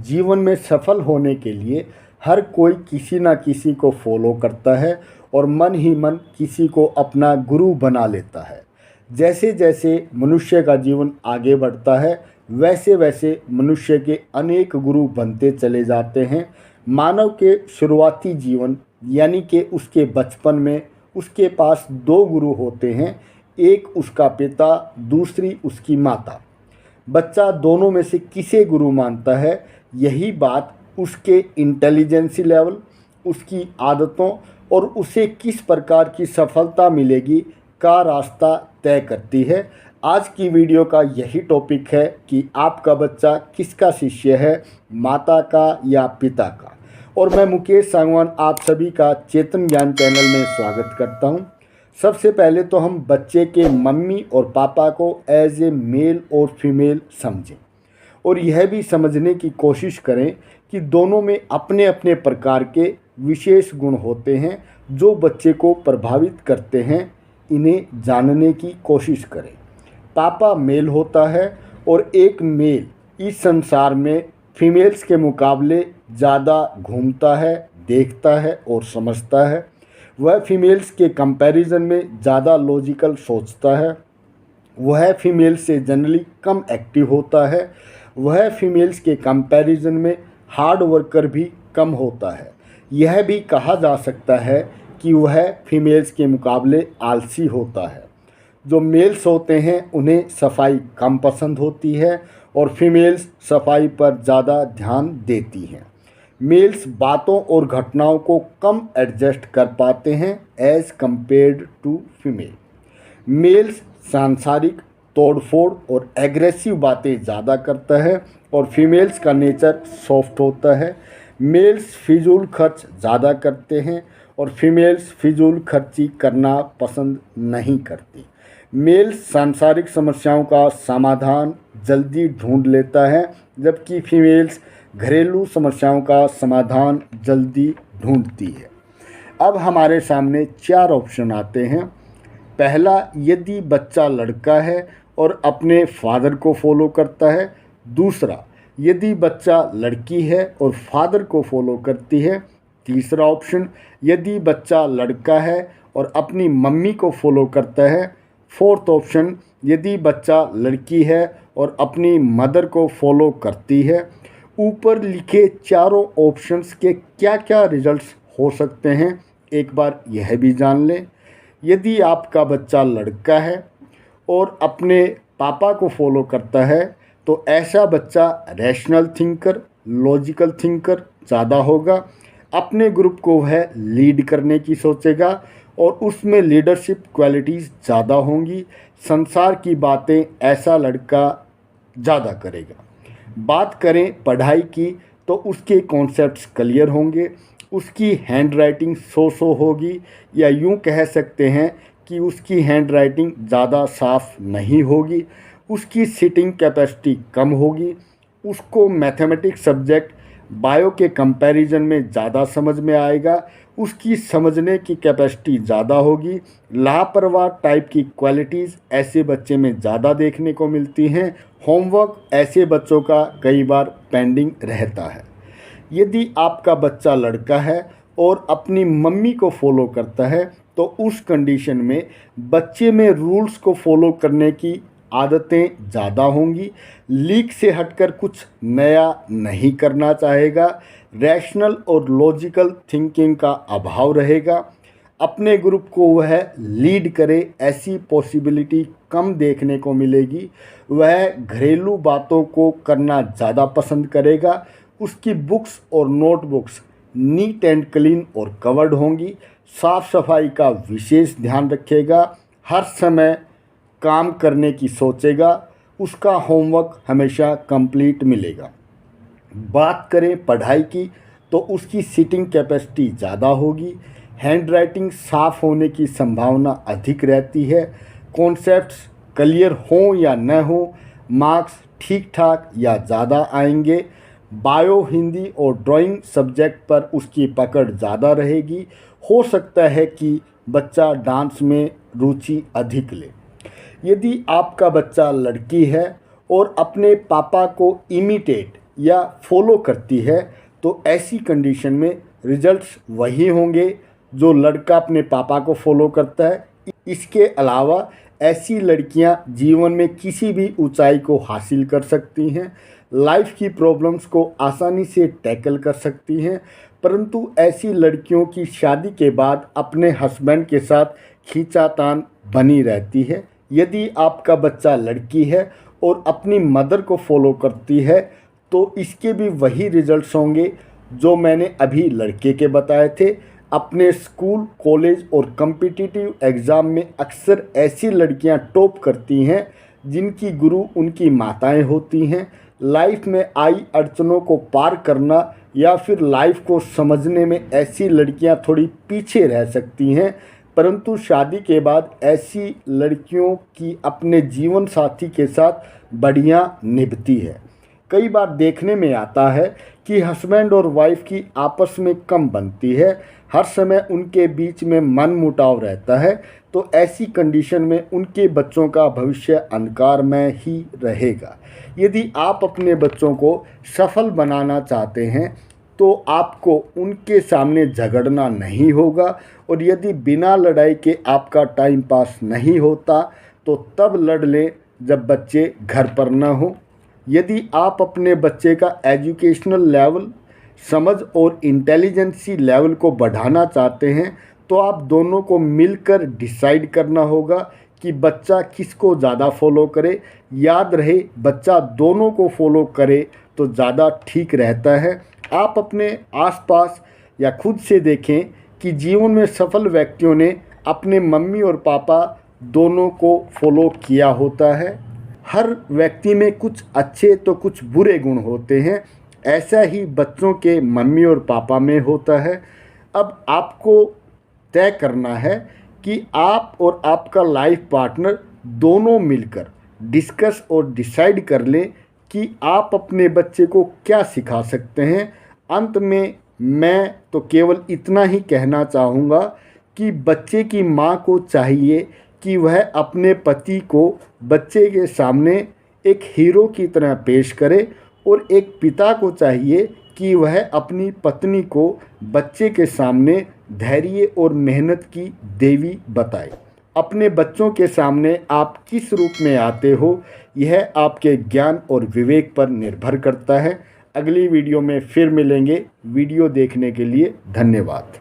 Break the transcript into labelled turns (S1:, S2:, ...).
S1: जीवन में सफल होने के लिए हर कोई किसी ना किसी को फॉलो करता है और मन ही मन किसी को अपना गुरु बना लेता है। जैसे जैसे मनुष्य का जीवन आगे बढ़ता है वैसे वैसे मनुष्य के अनेक गुरु बनते चले जाते हैं। मानव के शुरुआती जीवन यानी कि उसके बचपन में उसके पास दो गुरु होते हैं, एक उसका पिता, दूसरी उसकी माता। बच्चा दोनों में से किसे गुरु मानता है, यही बात उसके इंटेलिजेंसी लेवल, उसकी आदतों और उसे किस प्रकार की सफलता मिलेगी का रास्ता तय करती है। आज की वीडियो का यही टॉपिक है कि आपका बच्चा किसका शिष्य है, माता का या पिता का। और मैं मुकेश सांगवान आप सभी का चेतन ज्ञान चैनल में स्वागत करता हूं। सबसे पहले तो हम बच्चे के मम्मी और पापा को एज ए मेल और फीमेल समझें और यह भी समझने की कोशिश करें कि दोनों में अपने अपने प्रकार के विशेष गुण होते हैं जो बच्चे को प्रभावित करते हैं। इन्हें जानने की कोशिश करें। पापा मेल होता है और एक मेल इस संसार में फीमेल्स के मुकाबले ज़्यादा घूमता है, देखता है और समझता है। वह फीमेल्स के कंपैरिजन में ज़्यादा लॉजिकल सोचता है। वह फीमेल्स से जनरली कम एक्टिव होता है। वह फीमेल्स के कंपैरिजन में हार्ड वर्कर भी कम होता है। यह भी कहा जा सकता है कि वह फीमेल्स के मुकाबले आलसी होता है। जो मेल्स होते हैं उन्हें सफाई कम पसंद होती है और फीमेल्स सफाई पर ज़्यादा ध्यान देती हैं। मेल्स बातों और घटनाओं को कम एडजस्ट कर पाते हैं as compared to female. Males सांसारिक तोड़फोड़ और एग्रेसिव बातें ज़्यादा करता है और फीमेल्स का नेचर सॉफ्ट होता है। मेल्स फिजूल खर्च ज़्यादा करते हैं और फीमेल्स फिजूल खर्ची करना पसंद नहीं करती। मेल्स सांसारिक समस्याओं का समाधान जल्दी ढूंढ लेता है जबकि फीमेल्स घरेलू समस्याओं का समाधान जल्दी ढूंढती है। अब हमारे सामने चार ऑप्शन आते हैं। पहला, यदि बच्चा लड़का है और अपने फादर को फॉलो करता है। दूसरा, यदि बच्चा लड़की है और फादर को फॉलो करती है। तीसरा ऑप्शन, यदि बच्चा लड़का है और अपनी मम्मी को फॉलो करता है। फोर्थ ऑप्शन, यदि बच्चा लड़की है और अपनी मदर को फॉलो करती है। ऊपर लिखे चारों ऑप्शंस के क्या क्या रिजल्ट्स हो सकते हैं एक बार यह भी जान लें। यदि आपका बच्चा लड़का है और अपने पापा को फॉलो करता है तो ऐसा बच्चा रैशनल थिंकर, लॉजिकल थिंकर ज़्यादा होगा। अपने ग्रुप को वह लीड करने की सोचेगा और उसमें लीडरशिप क्वालिटीज़ ज़्यादा होंगी। संसार की बातें ऐसा लड़का ज़्यादा करेगा। बात करें पढ़ाई की तो उसके कॉन्सेप्ट्स क्लियर होंगे, उसकी हैंड राइटिंग सो होगी या यूं कह सकते हैं कि उसकी हैंड राइटिंग ज़्यादा साफ नहीं होगी। उसकी सिटिंग कैपेसिटी कम होगी। उसको मैथमेटिक्स सब्जेक्ट बायो के कंपैरिजन में ज़्यादा समझ में आएगा। उसकी समझने की कैपेसिटी ज़्यादा होगी। लापरवाह टाइप की क्वालिटीज़ ऐसे बच्चे में ज़्यादा देखने को मिलती हैं। होमवर्क ऐसे बच्चों का कई बार पेंडिंग रहता है। यदि आपका बच्चा लड़का है और अपनी मम्मी को फॉलो करता है तो उस कंडीशन में बच्चे में रूल्स को फॉलो करने की आदतें ज़्यादा होंगी। लीक से हटकर कुछ नया नहीं करना चाहेगा। रैशनल और लॉजिकल थिंकिंग का अभाव रहेगा। अपने ग्रुप को वह लीड करे ऐसी पॉसिबिलिटी कम देखने को मिलेगी। वह घरेलू बातों को करना ज़्यादा पसंद करेगा। उसकी बुक्स और नोटबुक्स नीट एंड क्लीन और कवर्ड होंगी। साफ सफाई का विशेष ध्यान रखेगा। हर समय काम करने की सोचेगा। उसका होमवर्क हमेशा कंप्लीट मिलेगा। बात करें पढ़ाई की तो उसकी सिटिंग कैपेसिटी ज़्यादा होगी। हैंड राइटिंग साफ होने की संभावना अधिक रहती है। कॉन्सेप्ट्स क्लियर हों या न हो, मार्क्स ठीक ठाक या ज़्यादा आएंगे। बायो, हिंदी और ड्राइंग सब्जेक्ट पर उसकी पकड़ ज़्यादा रहेगी। हो सकता है कि बच्चा डांस में रुचि अधिक ले। यदि आपका बच्चा लड़की है और अपने पापा को इमिटेट या फॉलो करती है तो ऐसी कंडीशन में रिजल्ट्स वही होंगे जो लड़का अपने पापा को फॉलो करता है। इसके अलावा ऐसी लड़कियां जीवन में किसी भी ऊंचाई को हासिल कर सकती हैं, लाइफ की प्रॉब्लम्स को आसानी से टैकल कर सकती हैं, परंतु ऐसी लड़कियों की शादी के बाद अपने हस्बैंड के साथ खींचातान बनी रहती है। यदि आपका बच्चा लड़की है और अपनी मदर को फॉलो करती है तो इसके भी वही रिजल्ट्स होंगे जो मैंने अभी लड़के के बताए थे। अपने स्कूल, कॉलेज और कॉम्पिटिटिव एग्ज़ाम में अक्सर ऐसी लड़कियां टॉप करती हैं जिनकी गुरु उनकी माताएं होती हैं। लाइफ में आई अड़चनों को पार करना या फिर लाइफ को समझने में ऐसी लड़कियां थोड़ी पीछे रह सकती हैं, परंतु शादी के बाद ऐसी लड़कियों की अपने जीवन साथी के साथ बढ़िया निभती है। कई बार देखने में आता है कि हस्बैंड और वाइफ की आपस में कम बनती है, हर समय उनके बीच में मनमुटाव रहता है, तो ऐसी कंडीशन में उनके बच्चों का भविष्य अंधकारमय ही रहेगा। यदि आप अपने बच्चों को सफल बनाना चाहते हैं तो आपको उनके सामने झगड़ना नहीं होगा, और यदि बिना लड़ाई के आपका टाइम पास नहीं होता तो तब लड़ लें जब बच्चे घर पर न हो। यदि आप अपने बच्चे का एजुकेशनल लेवल, समझ और इंटेलिजेंसी लेवल को बढ़ाना चाहते हैं तो आप दोनों को मिलकर डिसाइड करना होगा कि बच्चा किसको ज़्यादा फॉलो करे। याद रहे, बच्चा दोनों को फॉलो करे तो ज़्यादा ठीक रहता है। आप अपने आसपास या खुद से देखें कि जीवन में सफल व्यक्तियों ने अपने मम्मी और पापा दोनों को फॉलो किया होता है। हर व्यक्ति में कुछ अच्छे तो कुछ बुरे गुण होते हैं, ऐसा ही बच्चों के मम्मी और पापा में होता है। अब आपको तय करना है कि आप और आपका लाइफ पार्टनर दोनों मिलकर डिस्कस और डिसाइड कर लें कि आप अपने बच्चे को क्या सिखा सकते हैं। अंत में मैं तो केवल इतना ही कहना चाहूँगा कि बच्चे की माँ को चाहिए कि वह अपने पति को बच्चे के सामने एक हीरो की तरह पेश करे, और एक पिता को चाहिए कि वह अपनी पत्नी को बच्चे के सामने धैर्य और मेहनत की देवी बताए। अपने बच्चों के सामने आप किस रूप में आते हो, यह आपके ज्ञान और विवेक पर निर्भर करता है। अगली वीडियो में फिर मिलेंगे। वीडियो देखने के लिए धन्यवाद।